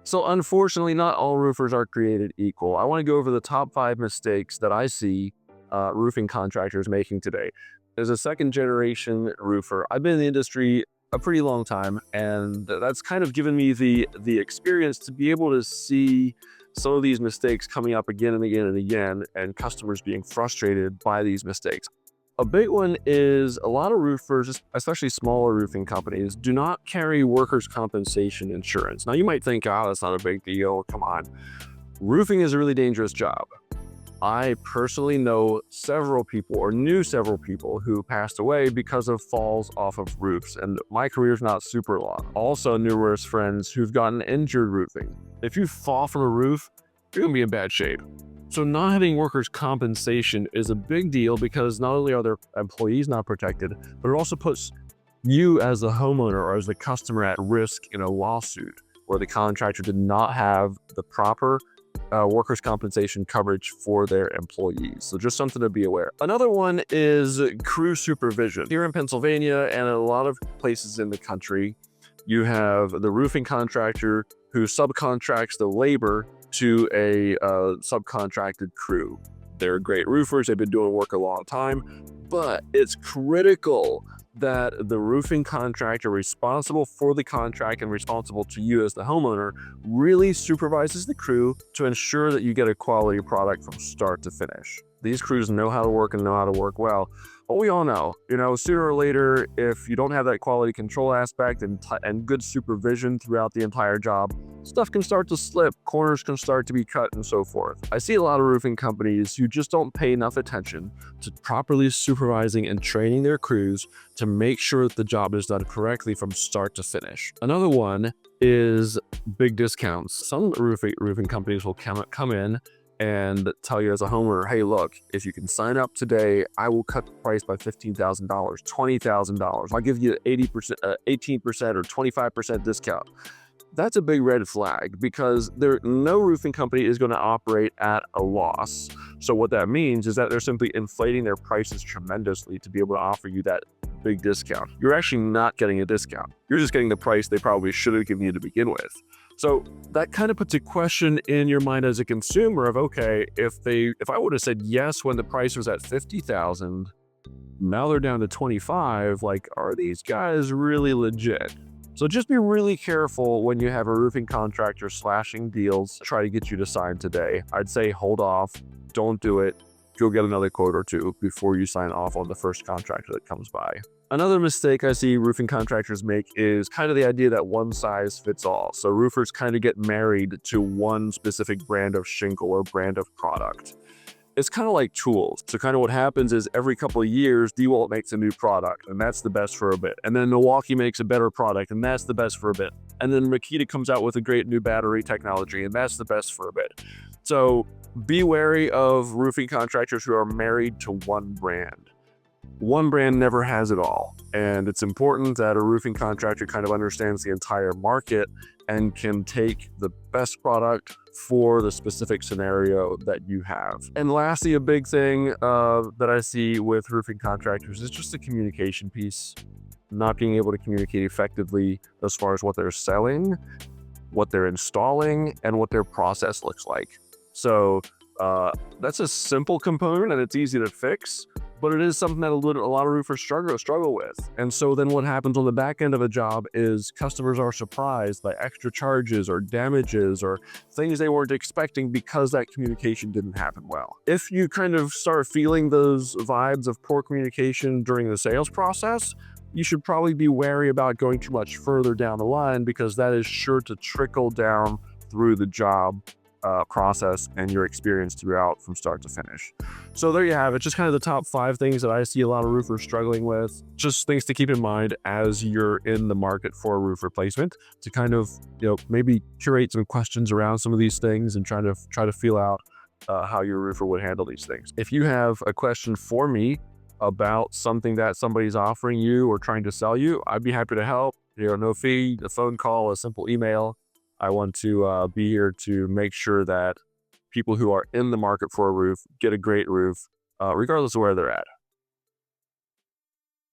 So unfortunately, not all roofers are created equal. I want to go over the top 5 mistakes that I see roofing contractors making today. As a second generation roofer, I've been in the industry a pretty long time, and that's kind of given me the experience to be able to see some of these mistakes coming up again and again and again, and customers being frustrated by these mistakes. A big one is a lot of roofers, especially smaller roofing companies, do not carry workers' compensation insurance. Now, you might think, oh, that's not a big deal. Come on. Roofing is a really dangerous job. I personally know several people or knew several people who passed away because of falls off of roofs, and my career's not super long. Also, numerous friends who've gotten injured roofing. If you fall from a roof, you're gonna be in bad shape. So not having workers' compensation is a big deal because not only are their employees not protected, but it also puts you as the homeowner or as the customer at risk in a lawsuit where the contractor did not have the proper workers' compensation coverage for their employees. So just something to be aware. Another one is crew supervision. Here in Pennsylvania and a lot of places in the country, you have the roofing contractor who subcontracts the labor to a subcontracted crew. They're great roofers. They've been doing work a long time, but it's critical that the roofing contractor responsible for the contract and responsible to you as the homeowner really supervises the crew to ensure that you get a quality product from start to finish. These crews know how to work and know how to work well. But we all know, sooner or later, if you don't have that quality control aspect and good supervision throughout the entire job, stuff can start to slip, corners can start to be cut, and so forth. I see a lot of roofing companies who just don't pay enough attention to properly supervising and training their crews to make sure that the job is done correctly from start to finish. Another one is big discounts. Some roofing companies will come in and tell you as a homeowner, hey, look, if you can sign up today, I will cut the price by $15,000, $20,000. I'll give you 80%, 18% or 25% discount. That's a big red flag because no roofing company is going to operate at a loss. So what that means is that they're simply inflating their prices tremendously to be able to offer you that big discount. You're actually not getting a discount. You're just getting the price they probably should have given you to begin with. So that kind of puts a question in your mind as a consumer of, okay, if I would have said yes when the price was at 50,000, now they're down to 25, like, are these guys really legit? So just be really careful when you have a roofing contractor slashing deals, try to get you to sign today. I'd say hold off, don't do it. You'll get another quote or two before you sign off on the first contractor that comes by. Another mistake I see roofing contractors make is kind of the idea that one size fits all. So roofers kind of get married to one specific brand of shingle or brand of product. It's kind of like tools. So kind of what happens is every couple of years, DeWalt makes a new product, and that's the best for a bit. And then Milwaukee makes a better product, and that's the best for a bit. And then Makita comes out with a great new battery technology, and that's the best for a bit. So be wary of roofing contractors who are married to one brand. One brand never has it all, and it's important that a roofing contractor kind of understands the entire market and can take the best product for the specific scenario that you have. And lastly, a big thing that I see with roofing contractors is just the communication piece. Not being able to communicate effectively as far as what they're selling, what they're installing, and what their process looks like. So that's a simple component and it's easy to fix, but it is something that a lot of roofers struggle with. And so then what happens on the back end of a job is customers are surprised by extra charges or damages or things they weren't expecting because that communication didn't happen well. If you kind of start feeling those vibes of poor communication during the sales process, you should probably be wary about going too much further down the line because that is sure to trickle down through the job process and your experience throughout from start to finish. So there you have it, just kind of the top 5 things that I see a lot of roofers struggling with. Just things to keep in mind as you're in the market for a roof replacement to kind of, maybe curate some questions around some of these things and try to feel out how your roofer would handle these things. If you have a question for me about something that somebody's offering you or trying to sell you, I'd be happy to help. No fee, a phone call, a simple email. I want to be here to make sure that people who are in the market for a roof get a great roof, regardless of where they're at.